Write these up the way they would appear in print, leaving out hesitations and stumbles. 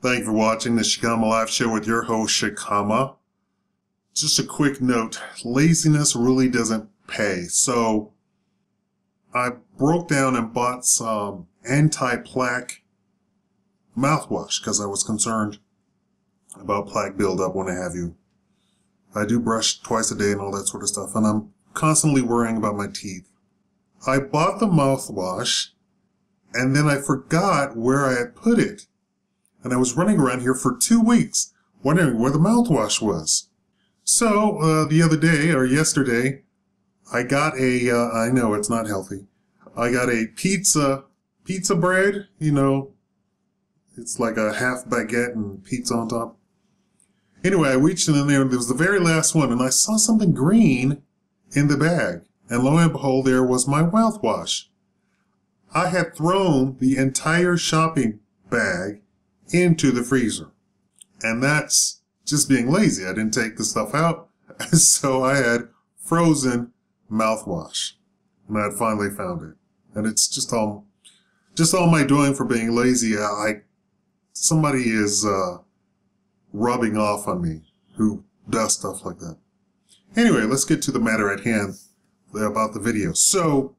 Thank you for watching the Shakaama Live Show with your host, Shakaama. Just a quick note, laziness really doesn't pay. So I broke down and bought some anti-plaque mouthwash because I was concerned about plaque buildup, what have you. I do brush twice a day and all that sort of stuff, and I'm constantly worrying about my teeth. I bought the mouthwash, and then I forgot where I had put it. And I was running around here for 2 weeks, wondering where the mouthwash was. So, the other day, or yesterday, I got a, I know it's not healthy, I got a pizza bread, you know, it's like a half baguette and pizza on top. Anyway, I reached in there, and it was the very last one, and I saw something green in the bag. And lo and behold, there was my mouthwash. I had thrown the entire shopping bag into the freezer. And that's just being lazy. I didn't take the stuff out. So I had frozen mouthwash. And I had finally found it. And it's just all my doing for being lazy. Somebody is rubbing off on me who does stuff like that. Anyway, let's get to the matter at hand about the video. So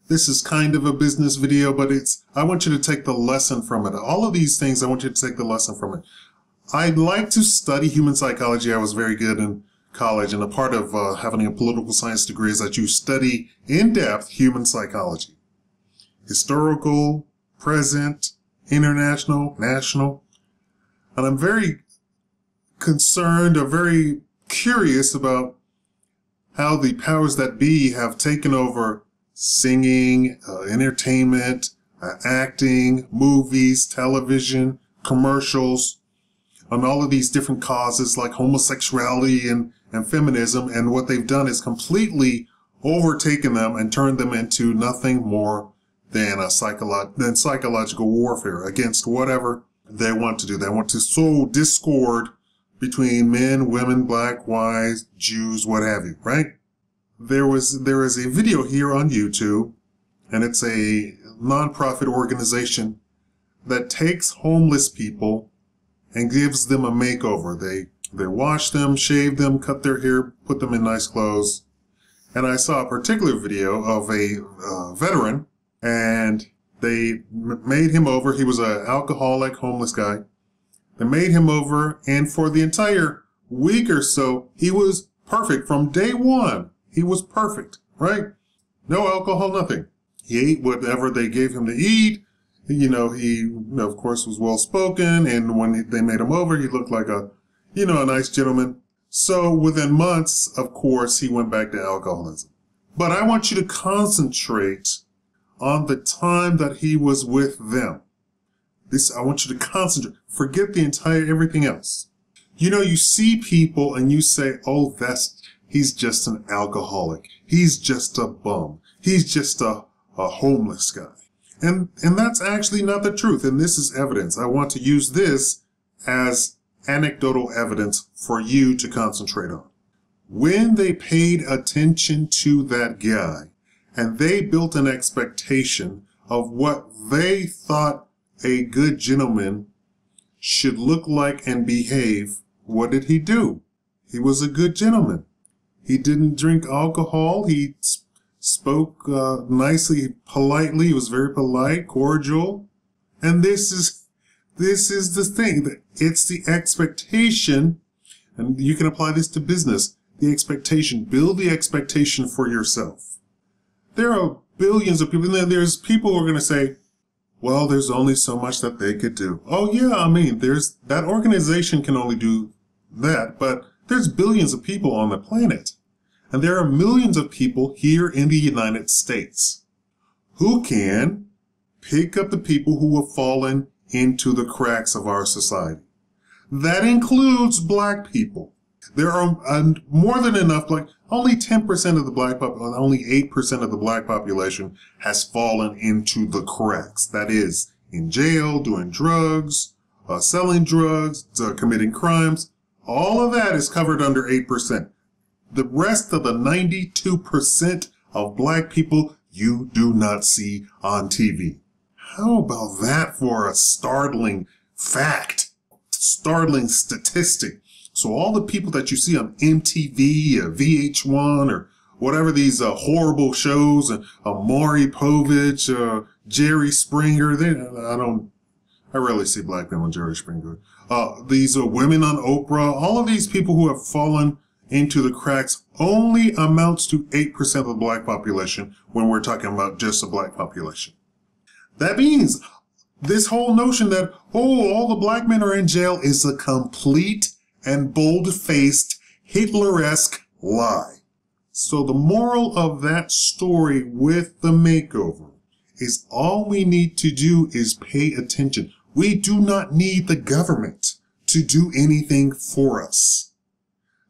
this is kind of a business video, but I want you to take the lesson from it. All of these things, I want you to take the lesson from it. I'd like to study human psychology. I was very good in college, and a part of having a political science degree is that you study in depth human psychology. Historical, present, international, national. And I'm very concerned or very curious about how the powers that be have taken over singing, entertainment, acting, movies, television, commercials, on all of these different causes like homosexuality and feminism. And what they've done is completely overtaken them and turned them into nothing more than psychological warfare against whatever they want to do. They want to sow discord between men, women, black, white, Jews, what have you, right? There is a video here on YouTube, and it's a nonprofit organization that takes homeless people and gives them a makeover. They wash them, shave them, cut their hair, put them in nice clothes. And I saw a particular video of a veteran, and they made him over. He was an alcoholic, homeless guy. They made him over, and for the entire week or so, he was perfect. From day one, he was perfect, right? No alcohol, nothing. He ate whatever they gave him to eat. You know, he, of course, was well-spoken, and when they made him over, he looked like a nice gentleman. So within months, of course, he went back to alcoholism. But I want you to concentrate on the time that he was with them. I want you to concentrate. Forget the entire everything else. You know, you see people and you say, oh, he's just an alcoholic. He's just a bum. He's just a homeless guy. And that's actually not the truth. And this is evidence. I want to use this as anecdotal evidence for you to concentrate on. When they paid attention to that guy and they built an expectation of what they thought a good gentleman should look like and behave, what did he do? He was a good gentleman. He didn't drink alcohol. He spoke nicely, politely. He was very polite, cordial. And this is the thing. It's the expectation, and you can apply this to business. The expectation. Build the expectation for yourself. There are billions of people, and there's people who are going to say, well, there's only so much that they could do. Oh, yeah, I mean, that organization can only do that, but there's billions of people on the planet. And there are millions of people here in the United States who can pick up the people who have fallen into the cracks of our society. That includes black people. There are more than enough, like only 10% of the black population, only 8% of the black population has fallen into the cracks. That is, in jail, doing drugs, selling drugs, committing crimes. All of that is covered under 8%. The rest of the 92% of black people you do not see on TV. How about that for a startling fact? startling statistic. So all the people that you see on MTV, VH1, or whatever these horrible shows, and Maury Povich, Jerry Springer, I rarely see black men on Jerry Springer. These women on Oprah, all of these people who have fallen into the cracks only amounts to 8% of the black population when we're talking about just the black population. That means this whole notion that, all the black men are in jail is a complete and bold-faced Hitler-esque lie. So the moral of that story with the makeover is all we need to do is pay attention. We do not need the government to do anything for us.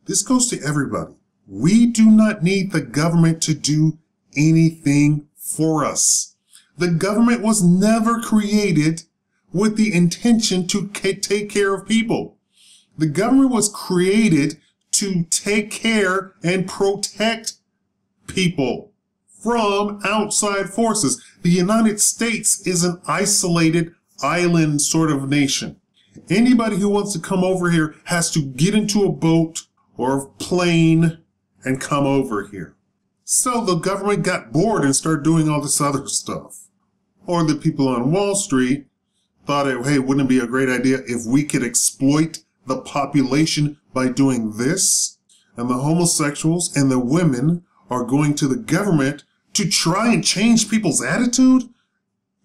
This goes to everybody. We do not need the government to do anything for us. The government was never created with the intention to take care of people. The government was created to take care and protect people from outside forces. The United States is an isolated island sort of nation. Anybody who wants to come over here has to get into a boat or a plane and come over here. So the government got bored and started doing all this other stuff. Or the people on Wall Street thought, hey, wouldn't it be a great idea if we could exploit the population by doing this? And the homosexuals and the women are going to the government to try and change people's attitude?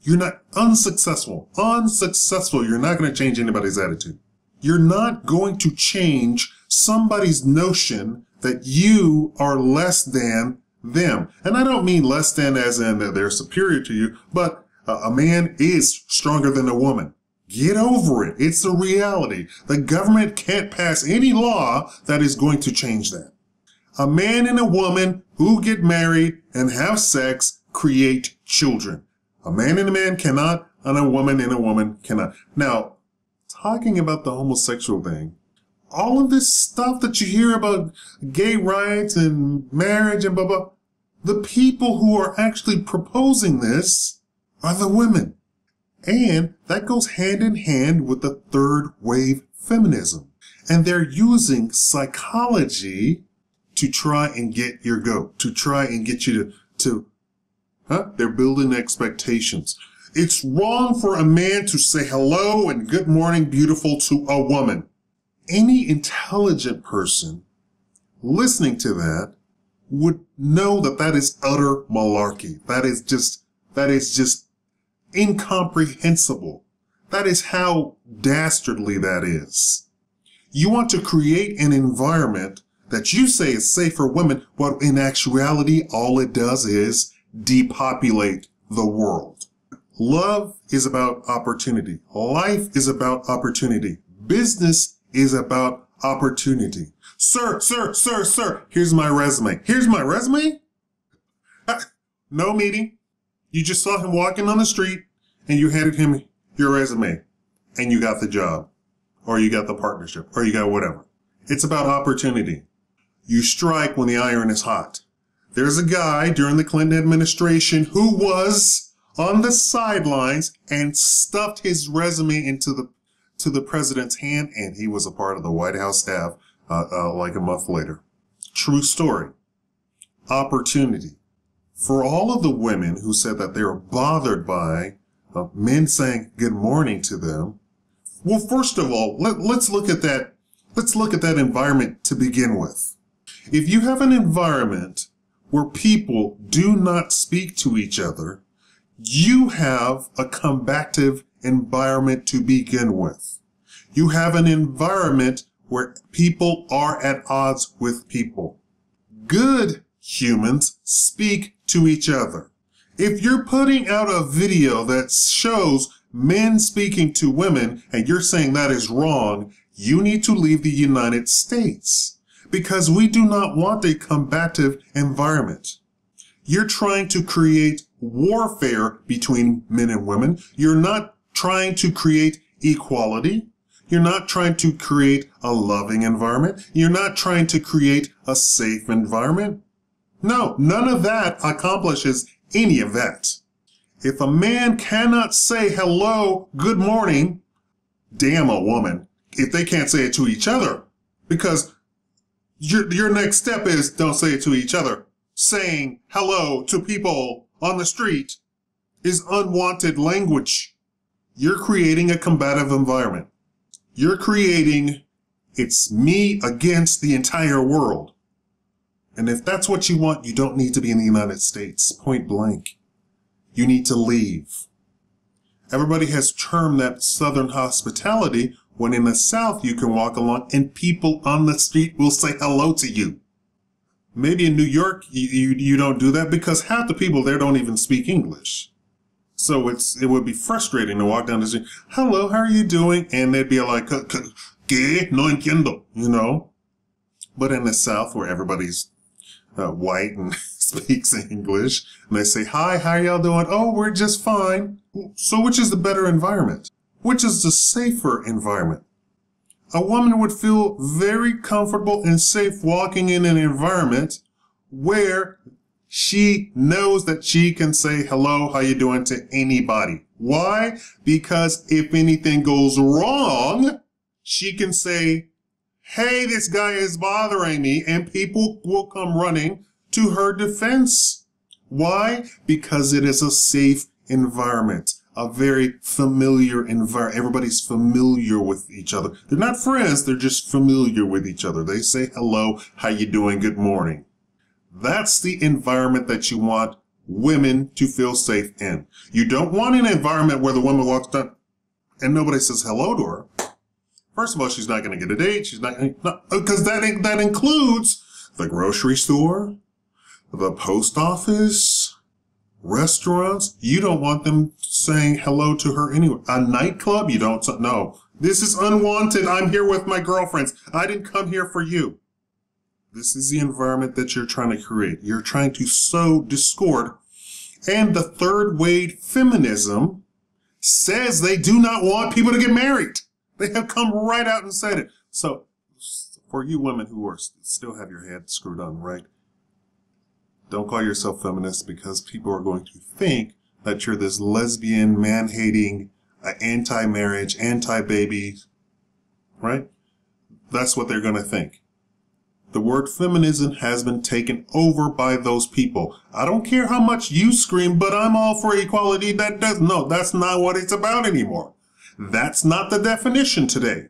You're not unsuccessful. You're not going to change anybody's attitude. You're not going to change somebody's notion that you are less than them. And I don't mean less than as in that they're superior to you, but a man is stronger than a woman. Get over it. It's a reality. The government can't pass any law that is going to change that. A man and a woman who get married and have sex create children. A man and a man cannot, and a woman cannot. Now, talking about the homosexual thing, all of this stuff that you hear about gay rights and marriage and blah, blah, the people who are actually proposing this are the women. And that goes hand in hand with the third wave feminism. And they're using psychology to try and get your goat, to try and get you they're building expectations. It's wrong for a man to say hello and good morning, beautiful to a woman. Any intelligent person listening to that would know that that is utter malarkey. That is just incomprehensible. That is how dastardly that is. You want to create an environment that you say is safe for women, but in actuality, all it does is depopulate the world. Love is about opportunity. Life is about opportunity. Business is about opportunity. Sir, here's my resume. Here's my resume? No meeting. You just saw him walking on the street and you handed him your resume and you got the job or you got the partnership or you got whatever. It's about opportunity. You strike when the iron is hot. There's a guy during the Clinton administration who was on the sidelines and stuffed his resume into the president's hand, and he was a part of the White House staff like a month later. True story. Opportunity. For all of the women who said that they were bothered by men saying good morning to them, well, first of all, let's look at that. Let's look at that environment to begin with. If you have an environment where people do not speak to each other, you have a combative environment to begin with. You have an environment where people are at odds with people. Good humans speak to each other. If you're putting out a video that shows men speaking to women and you're saying that is wrong, you need to leave the United States. Because we do not want a combative environment. You're trying to create warfare between men and women. You're not trying to create equality. You're not trying to create a loving environment. You're not trying to create a safe environment. No, none of that accomplishes any of that. If a man cannot say hello, good morning, damn a woman. if they can't say it to each other, because your next step is don't say it to each other. Saying hello to people on the street is unwanted language. You're creating a combative environment. You're creating, it's me against the entire world. And if that's what you want, you don't need to be in the United States, point blank. You need to leave. Everybody has termed that Southern hospitality, when in the South you can walk along and people on the street will say hello to you. Maybe in New York you don't do that because half the people there don't even speak English. So it would be frustrating to walk down the street, hello, how are you doing? And they'd be like, ¿Qué? No entiendo, you know? But in the South, where everybody's white and speaks English, and they say, hi, how y'all doing? Oh, we're just fine. So which is the better environment? Which is the safer environment? A woman would feel very comfortable and safe walking in an environment where she knows that she can say hello, how you doing to anybody. Why? Because if anything goes wrong, she can say, hey, this guy is bothering me, and people will come running to her defense. Why? Because it is a safe environment, a very familiar environment. Everybody's familiar with each other. They're not friends, they're just familiar with each other. They say hello, how you doing, good morning. That's the environment that you want women to feel safe in. You don't want an environment where the woman walks down and nobody says hello to her. First of all, she's not going to get a date. She's not, because that includes the grocery store, the post office, restaurants. You don't want them saying hello to her anywhere. A nightclub, you don't, no. This is unwanted. I'm here with my girlfriends. I didn't come here for you. This is the environment that you're trying to create. You're trying to sow discord. And the third wave feminism says they do not want people to get married. They have come right out and said it. So for you women who are still have your head screwed on, right? Don't call yourself feminist, because people are going to think that you're this lesbian, man-hating, anti-marriage, anti-baby, right? That's what they're going to think. The word feminism has been taken over by those people. I don't care how much you scream, but I'm all for equality. No, that's not what it's about anymore. That's not the definition today.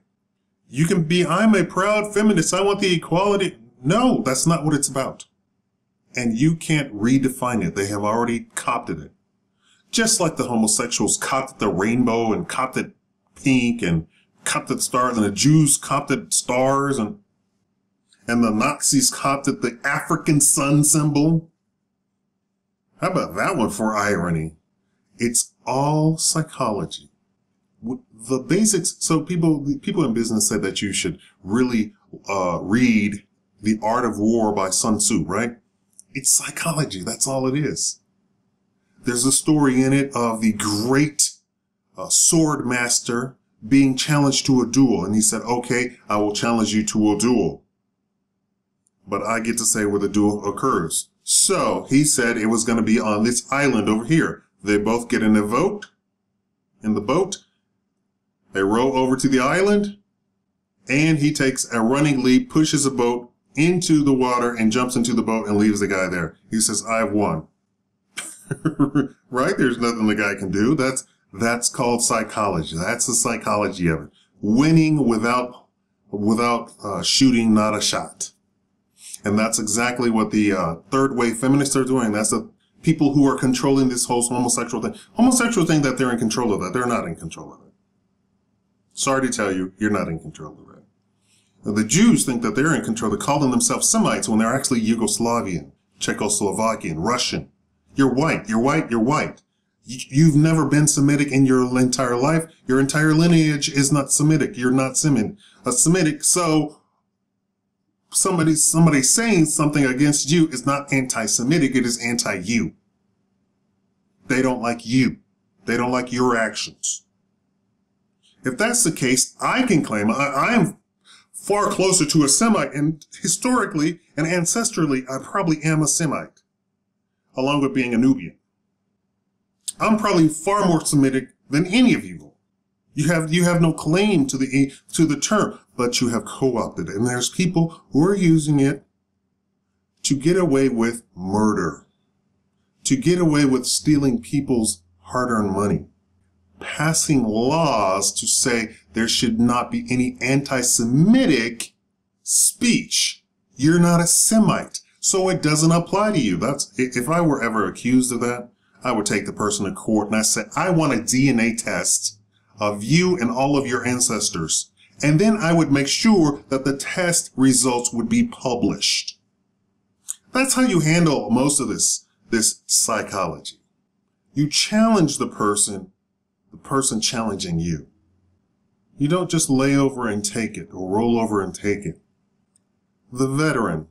You can be, I'm a proud feminist, I want the equality. No, that's not what it's about. And you can't redefine it. They have already coopted it. Just like the homosexuals coopted the rainbow and coopted pink and coopted stars, and the Jews coopted stars, and the Nazis coopted the African sun symbol. How about that one for irony? It's all psychology. The basics, so people in business said that you should really read The Art of War by Sun Tzu, right? It's psychology, that's all it is. There's a story in it of the great sword master being challenged to a duel, and he said, okay, I will challenge you to a duel, but I get to say where the duel occurs. So he said it was going to be on this island over here. They both get in the boat, they row over to the island, and he takes a running leap, pushes a boat into the water, and jumps into the boat and leaves the guy there. He says, I've won. Right? There's nothing the guy can do. That's called psychology. That's the psychology of it. Winning without shooting not a shot. And that's exactly what the third wave feminists are doing. That's the people who are controlling this whole homosexual thing. Homosexual thing that they're in control of that. They're not in control of it. Sorry to tell you, you're not in control of it. Now, the Jews think that they're in control. They're calling themselves Semites when they're actually Yugoslavian, Czechoslovakian, Russian. You're white, you're white, you're white. You've never been Semitic in your entire life. Your entire lineage is not Semitic. You're not Semitic. So somebody saying something against you is not anti-Semitic. It is anti-you. They don't like you. They don't like your actions. If that's the case, I can claim I am far closer to a Semite, and historically and ancestrally, I probably am a Semite, along with being a Nubian. I'm probably far more Semitic than any of you. You have no claim to the term, but you have co-opted it. And there's people who are using it to get away with murder, to get away with stealing people's hard-earned money, passing laws to say there should not be any anti-Semitic speech. You're not a Semite, so it doesn't apply to you. If I were ever accused of that, I would take the person to court and I said, I want a DNA test of you and all of your ancestors. And then I would make sure that the test results would be published. That's how you handle most of this psychology. You challenge the person challenging you. You don't just lay over and take it or roll over and take it. The veteran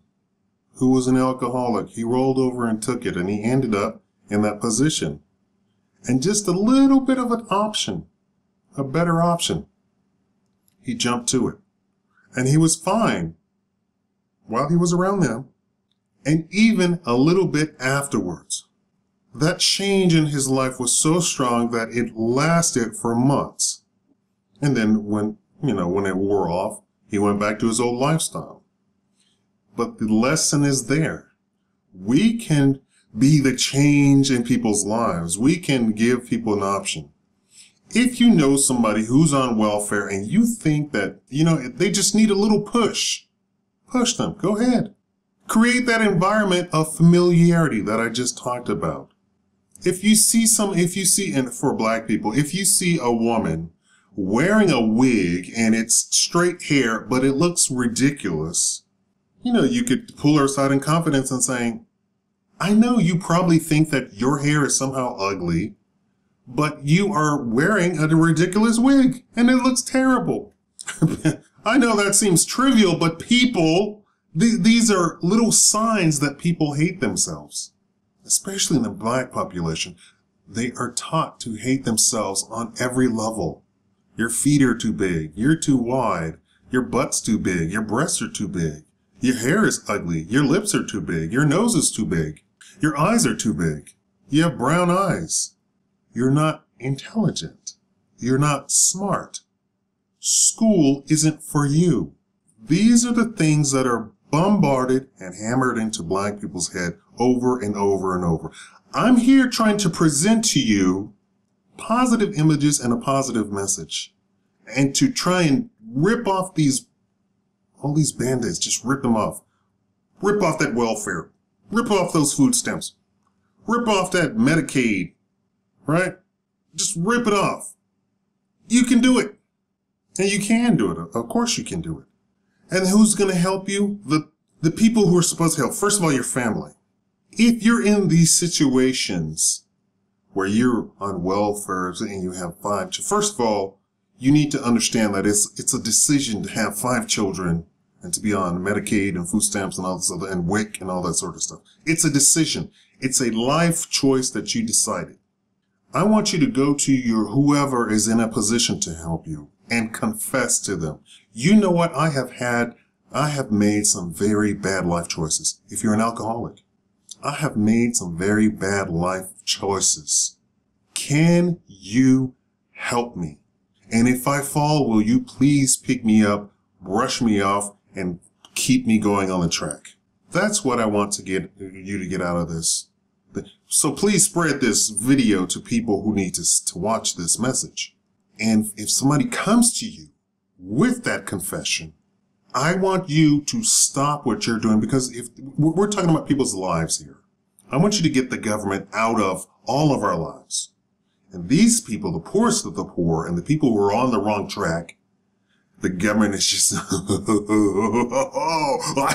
who was an alcoholic, he rolled over and took it, and he ended up in that position. And just a little bit of an option, a better option, he jumped to it. And he was fine while he was around them, and even a little bit afterwards. That change in his life was so strong that it lasted for months. And then when it wore off, he went back to his old lifestyle. But the lesson is there. We can be the change in people's lives. We can give people an option. If you know somebody who's on welfare and you think that, they just need a little push them. Go ahead. Create that environment of familiarity that I just talked about. And for black people, if you see a woman wearing a wig and it's straight hair, but it looks ridiculous, you could pull her aside in confidence and saying, I know you probably think that your hair is somehow ugly, but you are wearing a ridiculous wig and it looks terrible. I know that seems trivial, but these are little signs that people hate themselves, especially in the black population. They are taught to hate themselves on every level. Your feet are too big. You're too wide. Your butt's too big. Your breasts are too big. Your hair is ugly. Your lips are too big. Your nose is too big. Your eyes are too big. You have brown eyes. You're not intelligent. You're not smart. School isn't for you. These are the things that are bombarded and hammered into black people's head over and over and over. I'm here trying to present to you positive images and a positive message, and to try and rip off all these band-aids. Just rip them off. Rip off that welfare. Rip off those food stamps. Rip off that Medicaid, right? Just rip it off. You can do it. And you can do it. Of course you can do it. And who's going to help you? The people who are supposed to help. First of all, your family. If you're in these situations where you're on welfare and you have 5 children, first of all, you need to understand that it's a decision to have 5 children and to be on Medicaid and food stamps and all this other, and WIC and all that sort of stuff. It's a decision. It's a life choice that you decided. I want you to go to whoever is in a position to help you and confess to them. You know what? I have made some very bad life choices. If you're an alcoholic, I have made some very bad life choices. Can you help me? And if I fall, will you please pick me up, brush me off, and keep me going on the track? That's what I want to get you to get out of this. So please spread this video to people who need to watch this message. And if somebody comes to you with that confession, I want you to stop what you're doing, because if we're talking about people's lives here, I want you to get the government out of all of our lives. And these people, the poorest of the poor and the people who are on the wrong track, the government is just, I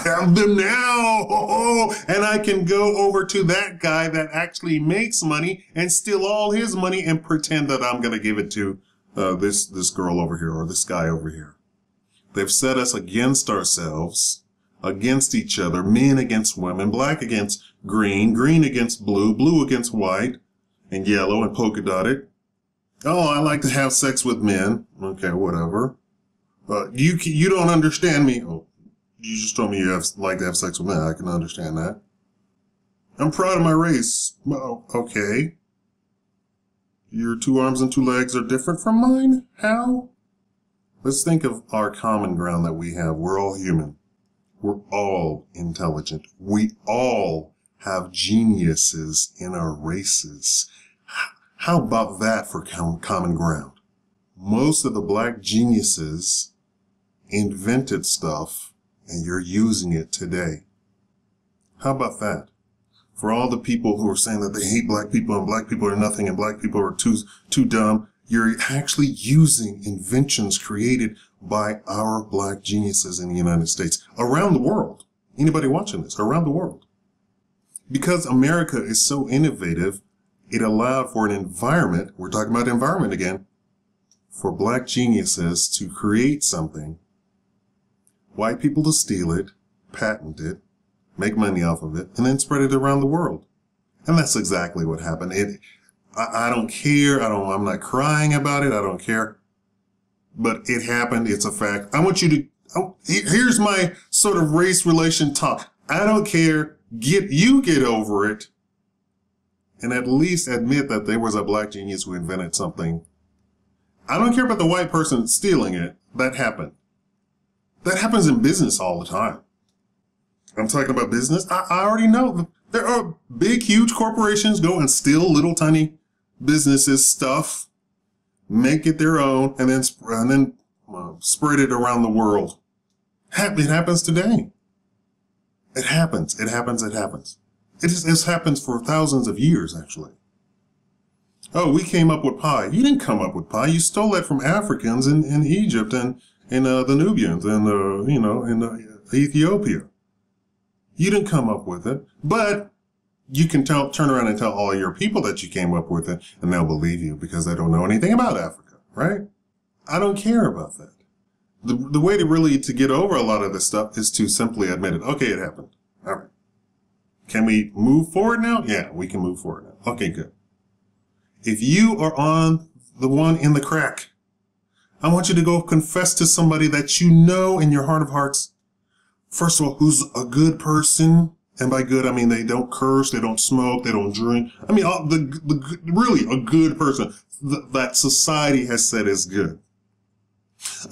have them now. And I can go over to that guy that actually makes money and steal all his money and pretend that I'm going to give it to this girl over here or this guy over here. They've set us against ourselves, against each other, men against women, black against green, green against blue, blue against white, and yellow and polka dotted. Oh, I like to have sex with men. Okay, whatever. You don't understand me. Oh, you just told me you like to have sex with men. I can understand that. I'm proud of my race. Well, okay. Your 2 arms and 2 legs are different from mine? How? Let's think of our common ground that we have. We're all human. We're all intelligent. We all have geniuses in our races. How about that for common ground? Most of the black geniuses invented stuff, and you're using it today. How about that? For all the people who are saying that they hate black people and black people are nothing and black people are too dumb, you're actually using inventions created by our black geniuses in the United States, around the world. Anybody watching this, around the world. Because America is so innovative, it allowed for an environment, we're talking about environment again, for black geniuses to create something, white people to steal it, patent it, make money off of it, and then spread it around the world. And that's exactly what happened. I don't care. I'm not crying about it. I don't care. But it happened. It's a fact. I want you to, here's my sort of race relation talk. I don't care. Get over it. And at least admit that there was a black genius who invented something. I don't care about the white person stealing it. That happened. That happens in business all the time. I'm talking about business. I already know there are big, huge corporations go and steal little tiny businesses stuff, make it their own, and then spread it around the world. It happens today. It happens. It happens. It happens. It happens for thousands of years, actually. Oh, we came up with pie. You didn't come up with pie. You stole that from Africans in Egypt and the Nubians and in Ethiopia. You didn't come up with it, but you can turn around and tell all your people that you came up with it, and they'll believe you because they don't know anything about Africa, right? I don't care about that. The way to get over a lot of this stuff is to simply admit it. Okay, it happened. All right. Can we move forward now? Yeah, we can move forward now. Okay, good. If you are on the one in the crack, I want you to go confess to somebody that you know in your heart of hearts, first of all, who's a good person. And by good, I mean they don't curse, they don't smoke, they don't drink. I mean, really a good person that society has said is good.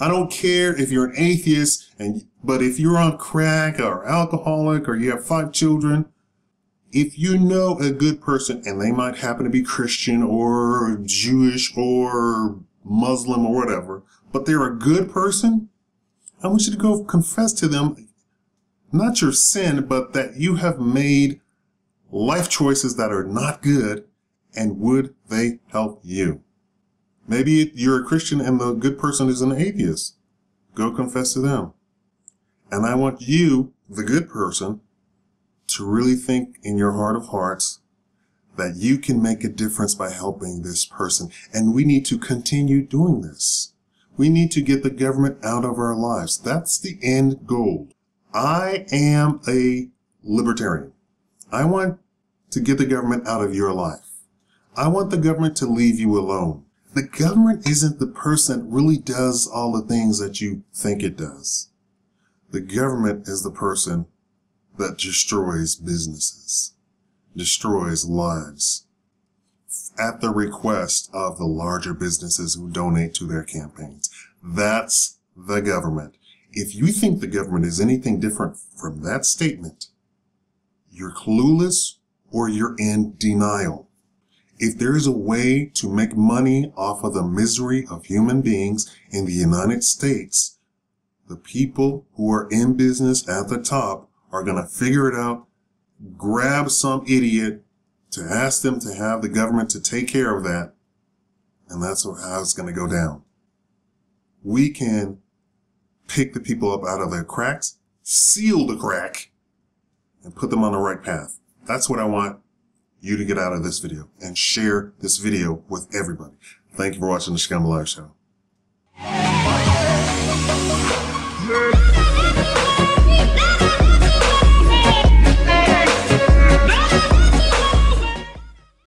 I don't care if you're an atheist, but if you're on crack or alcoholic or you have 5 children, if you know a good person, and they might happen to be Christian or Jewish or Muslim or whatever, but they're a good person, I want you to go confess to them, not your sin, but that you have made life choices that are not good, and would they help you? Maybe you're a Christian and the good person is an atheist. Go confess to them. And I want you, the good person, to really think in your heart of hearts that you can make a difference by helping this person. And we need to continue doing this. We need to get the government out of our lives. That's the end goal. I am a libertarian. I want to get the government out of your life. I want the government to leave you alone. The government isn't the person that really does all the things that you think it does. The government is the person that destroys businesses, destroys lives, at the request of the larger businesses who donate to their campaigns. That's the government. If you think the government is anything different from that statement, you're clueless or you're in denial. If there is a way to make money off of the misery of human beings in the United States, the people who are in business at the top are going to figure it out, grab some idiot to ask them to have the government to take care of that, and that's how it's going to go down. We can pick the people up out of their cracks, seal the crack, and put them on the right path. That's what I want you to get out of this video, and share this video with everybody. Thank you for watching the Shakaama Live Show.